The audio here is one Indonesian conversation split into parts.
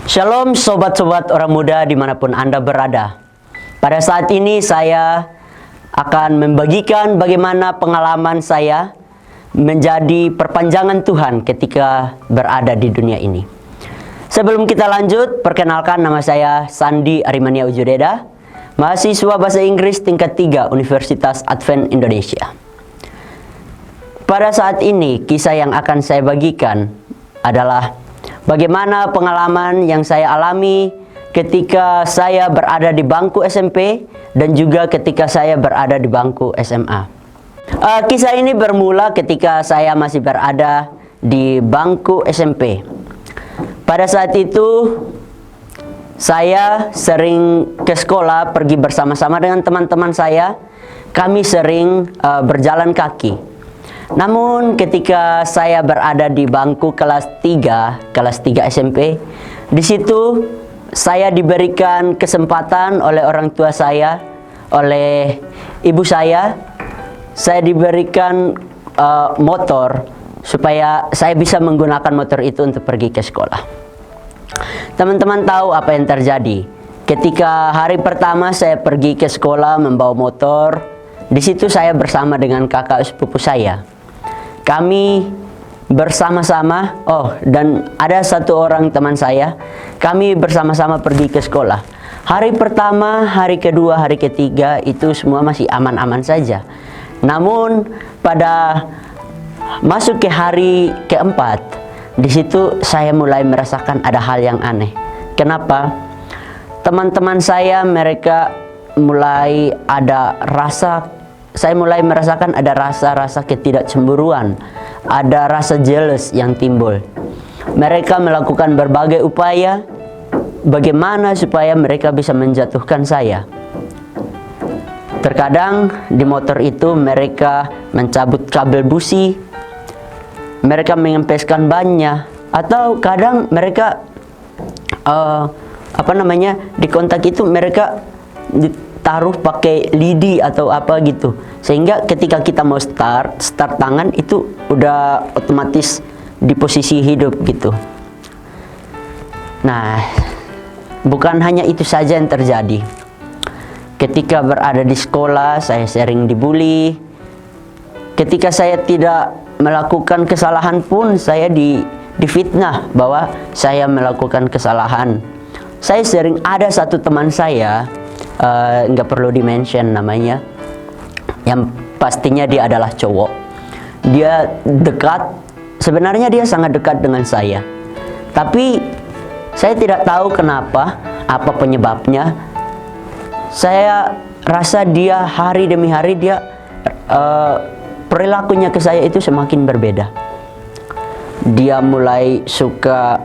Shalom sobat-sobat orang muda dimanapun Anda berada. Pada saat ini saya akan membagikan bagaimana pengalaman saya menjadi perpanjangan Tuhan ketika berada di dunia ini. Sebelum kita lanjut, perkenalkan nama saya Sandi Arimania Ujudeda, mahasiswa bahasa Inggris tingkat 3 Universitas Advent Indonesia. Pada saat ini, kisah yang akan saya bagikan adalah bagaimana pengalaman yang saya alami ketika saya berada di bangku SMP dan juga ketika saya berada di bangku SMA. Kisah ini bermula ketika saya masih berada di bangku SMP. Pada saat itu, saya sering ke sekolah, pergi bersama-sama dengan teman-teman saya. Kami sering berjalan kaki. Namun ketika saya berada di bangku kelas 3 SMP, di situ saya diberikan kesempatan oleh orang tua saya, oleh ibu saya diberikan motor supaya saya bisa menggunakan motor itu untuk pergi ke sekolah. Teman-teman tahu apa yang terjadi ketika hari pertama saya pergi ke sekolah membawa motor. Di situ saya bersama dengan kakak sepupu saya. Kami bersama-sama, dan ada satu orang teman saya, kami bersama-sama pergi ke sekolah. Hari pertama, hari kedua, hari ketiga itu semua masih aman-aman saja. Namun pada masuk ke hari keempat, di situ saya mulai merasakan ada hal yang aneh. Kenapa? Teman-teman saya mereka mulai ada rasa, saya mulai merasakan ada rasa-rasa ketidakcemburuan, ada rasa jealous yang timbul. Mereka melakukan berbagai upaya bagaimana supaya mereka bisa menjatuhkan saya. Terkadang di motor itu mereka mencabut kabel busi, mereka mengempeskan bannya, atau kadang mereka di kontak itu mereka ditaruh pakai lidi atau apa gitu, sehingga ketika kita mau start tangan itu udah otomatis di posisi hidup gitu. Nah, bukan hanya itu saja yang terjadi. Ketika berada di sekolah, saya sering dibully. Ketika saya tidak melakukan kesalahan pun, saya difitnah bahwa saya melakukan kesalahan. Saya sering, ada satu teman saya, nggak perlu di-mention namanya, yang pastinya dia adalah cowok. Dia dekat, sebenarnya dia sangat dekat dengan saya. Tapi saya tidak tahu kenapa, apa penyebabnya. Saya rasa dia hari demi hari dia perilakunya ke saya itu semakin berbeda. Dia mulai suka,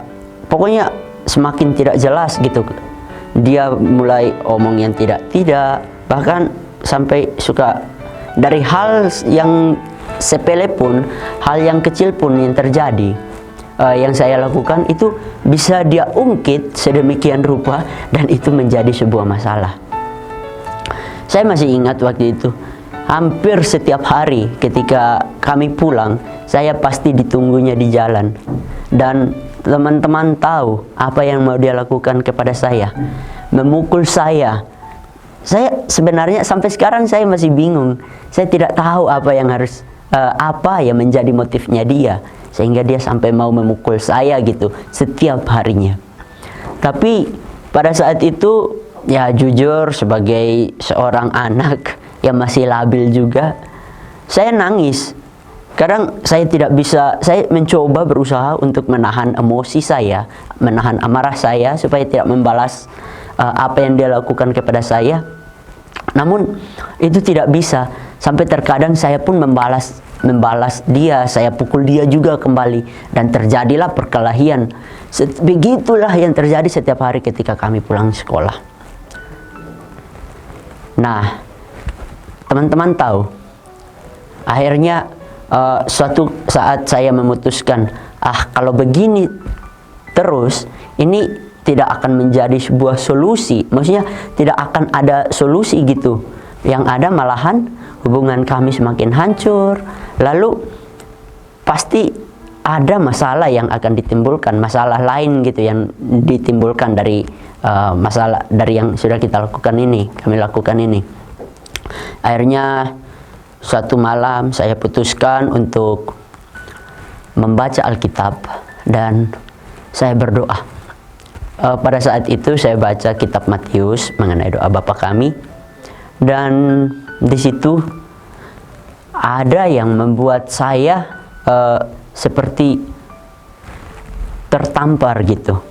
pokoknya semakin tidak jelas gitu. Dia mulai omong yang tidak, bahkan sampai suka dari hal yang sepele pun, hal yang kecil pun yang terjadi, yang saya lakukan itu bisa dia ungkit sedemikian rupa dan itu menjadi sebuah masalah. Saya masih ingat waktu itu, hampir setiap hari ketika kami pulang, saya pasti ditunggunya di jalan. Dan teman-teman tahu apa yang mau dia lakukan kepada saya, memukul saya. Saya sebenarnya sampai sekarang saya masih bingung. Saya tidak tahu apa yang menjadi motifnya dia sehingga dia sampai mau memukul saya gitu setiap harinya. Tapi pada saat itu, ya jujur sebagai seorang anak yang masih labil juga, saya nangis. Kadang saya tidak bisa, saya mencoba berusaha untuk menahan emosi saya, menahan amarah saya supaya tidak membalas apa yang dia lakukan kepada saya. Namun itu tidak bisa, sampai terkadang saya pun membalas dia, saya pukul dia juga kembali, dan terjadilah perkelahian. Begitulah yang terjadi setiap hari ketika kami pulang sekolah. Nah, teman-teman tahu, akhirnya suatu saat saya memutuskan, kalau begini terus, ini tidak akan menjadi sebuah solusi. Maksudnya tidak akan ada solusi gitu. Yang ada malahan hubungan kami semakin hancur. Lalu pasti ada masalah yang akan ditimbulkan, masalah lain gitu yang ditimbulkan dari masalah dari yang sudah kita lakukan ini, kami lakukan ini. Akhirnya suatu malam saya putuskan untuk membaca Alkitab dan saya berdoa. Pada saat itu saya baca kitab Matius mengenai doa Bapa kami, dan di situ ada yang membuat saya seperti tertampar gitu.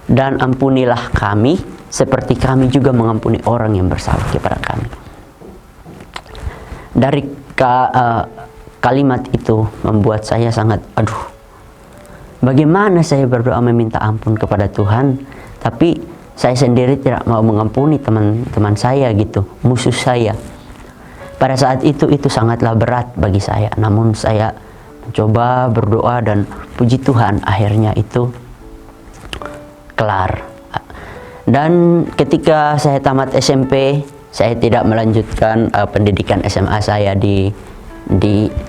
Dan ampunilah kami seperti kami juga mengampuni orang yang bersalah kepada kami. Dari kalimat itu membuat saya sangat, bagaimana saya berdoa meminta ampun kepada Tuhan, tapi saya sendiri tidak mau mengampuni teman-teman saya gitu, musuh saya. Pada saat itu sangatlah berat bagi saya. Namun saya mencoba berdoa dan puji Tuhan akhirnya itu kelar. Dan ketika saya tamat SMP, saya tidak melanjutkan pendidikan SMA saya di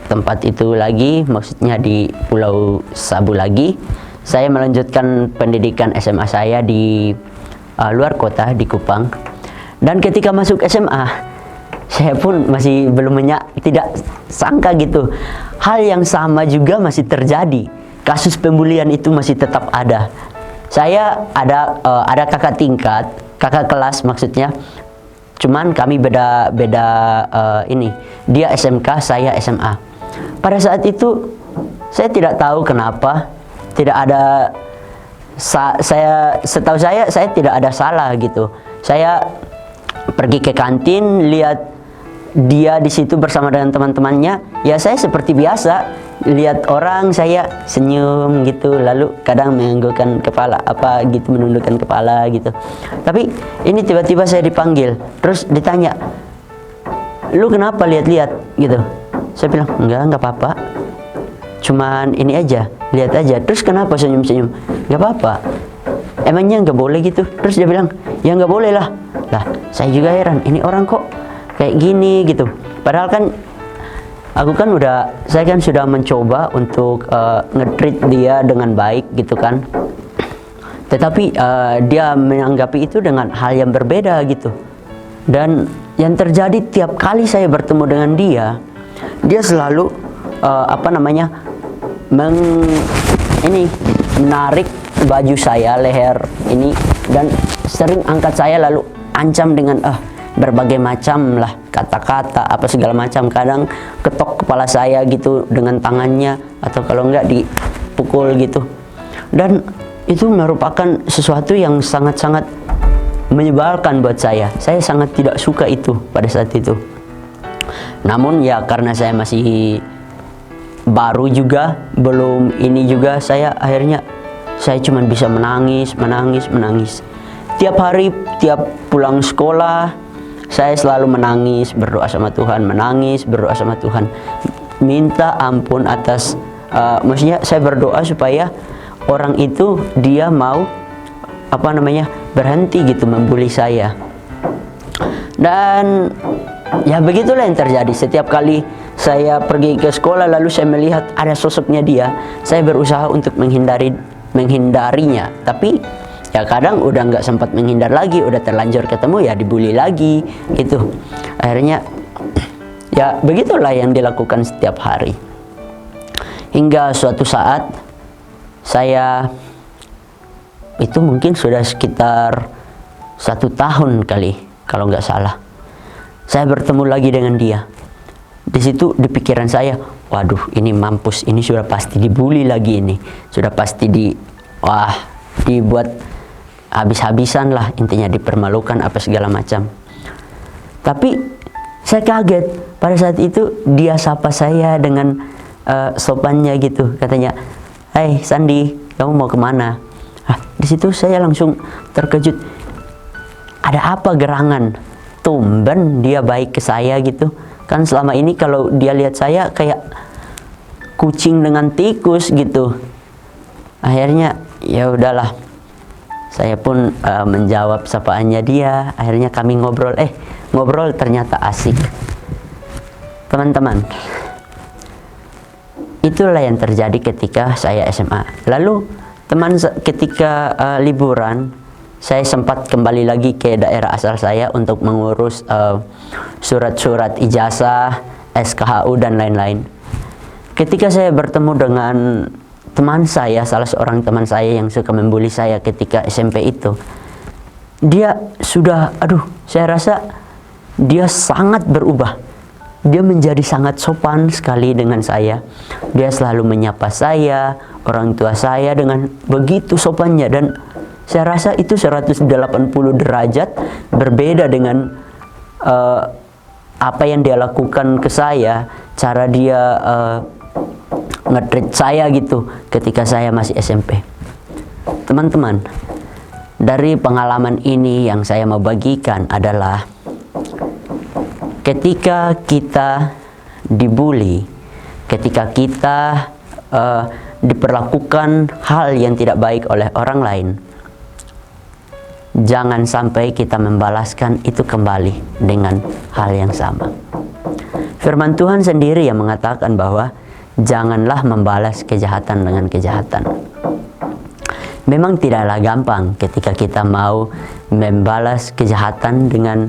tempat itu lagi, maksudnya di Pulau Sabu lagi. Saya melanjutkan pendidikan SMA saya di luar kota, di Kupang. Dan ketika masuk SMA, saya pun masih tidak sangka gitu, hal yang sama juga masih terjadi. Kasus pembulian itu masih tetap ada. Saya ada kakak tingkat, kakak kelas maksudnya. Cuman kami beda ini. Dia SMK, saya SMA. Pada saat itu saya tidak tahu kenapa tidak ada setahu saya tidak ada salah gitu. Saya pergi ke kantin, lihat dia di situ bersama dengan teman-temannya. Ya saya seperti biasa, lihat orang saya senyum gitu, lalu kadang menganggukkan kepala menundukkan kepala gitu. Tapi ini tiba-tiba saya dipanggil, terus ditanya, "Lu kenapa lihat-lihat?" gitu. Saya bilang, enggak apa-apa, cuman ini aja, lihat aja." "Terus kenapa senyum-senyum?" "Nggak apa-apa." "Emangnya nggak boleh gitu?" Terus dia bilang, "Ya nggak boleh lah." Lah saya juga heran, ini orang kok kayak gini gitu. Padahal kan saya kan sudah mencoba untuk nge-treat dia dengan baik gitu kan. Tetapi dia menanggapi itu dengan hal yang berbeda gitu. Dan yang terjadi tiap kali saya bertemu dengan dia selalu menarik baju saya, leher ini, dan sering angkat saya lalu ancam dengan berbagai macam lah kata-kata apa segala macam. Kadang ketok kepala saya gitu dengan tangannya, atau kalau enggak dipukul gitu. Dan itu merupakan sesuatu yang sangat-sangat menyebalkan buat saya. Saya sangat tidak suka itu pada saat itu. Namun ya karena saya masih baru juga, belum ini juga, saya cuma bisa menangis. Tiap hari, tiap pulang sekolah, saya selalu menangis, berdoa sama Tuhan, minta ampun atas, maksudnya saya berdoa supaya orang itu dia mau berhenti gitu membuli saya. Dan ya begitulah yang terjadi. Setiap kali saya pergi ke sekolah lalu saya melihat ada sosoknya dia, saya berusaha untuk menghindarinya. Tapi ya kadang udah nggak sempat menghindar lagi, udah terlanjur ketemu ya dibully lagi gitu. Akhirnya ya begitulah yang dilakukan setiap hari. Hingga suatu saat saya itu mungkin sudah sekitar 1 tahun kali kalau nggak salah, saya bertemu lagi dengan dia. Di situ di pikiran saya, waduh ini mampus, ini sudah pasti dibully lagi, ini sudah pasti dibuat habis-habisan lah, intinya dipermalukan apa segala macam. Tapi saya kaget pada saat itu dia sapa saya dengan sopannya gitu, katanya, "Hai Sandi, kamu mau kemana?" Di situ saya langsung terkejut, ada apa gerangan? Tumben dia baik ke saya gitu. Kan selama ini kalau dia lihat saya kayak kucing dengan tikus gitu. Akhirnya ya udahlah, saya pun menjawab sapaannya dia. Akhirnya kami ngobrol ternyata asik. Teman-teman, Itulah yang terjadi ketika saya SMA. Lalu ketika liburan, saya sempat kembali lagi ke daerah asal saya untuk mengurus surat-surat ijazah, SKHU dan lain-lain. Ketika saya bertemu dengan teman saya, salah seorang teman saya yang suka membuli saya ketika SMP itu, dia sudah, saya rasa dia sangat berubah. Dia menjadi sangat sopan sekali dengan saya. Dia selalu menyapa saya, orang tua saya dengan begitu sopannya, dan saya rasa itu 180 derajat berbeda dengan apa yang dia lakukan ke saya, cara dia nge-treat saya gitu ketika saya masih SMP. Teman-teman, dari pengalaman ini yang saya mau bagikan adalah ketika kita dibully, ketika kita diperlakukan hal yang tidak baik oleh orang lain, jangan sampai kita membalaskan itu kembali dengan hal yang sama. Firman Tuhan sendiri yang mengatakan bahwa janganlah membalas kejahatan dengan kejahatan. Memang tidaklah gampang ketika kita mau membalas kejahatan dengan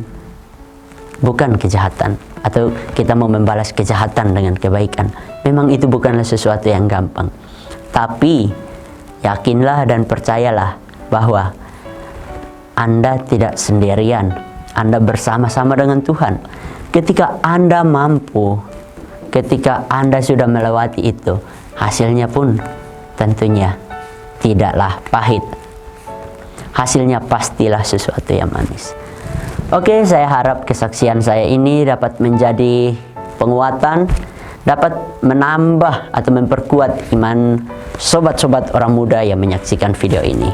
bukan kejahatan, atau kita mau membalas kejahatan dengan kebaikan. Memang itu bukanlah sesuatu yang gampang. Tapi yakinlah dan percayalah bahwa Anda tidak sendirian. Anda bersama-sama dengan Tuhan. Ketika Anda mampu, ketika Anda sudah melewati itu, hasilnya pun tentunya tidaklah pahit. Hasilnya pastilah sesuatu yang manis. Oke, saya harap kesaksian saya ini dapat menjadi penguatan, dapat menambah atau memperkuat iman sobat-sobat orang muda yang menyaksikan video ini.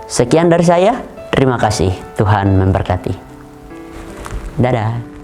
Sekian dari saya, terima kasih. Tuhan memberkati. Dadah.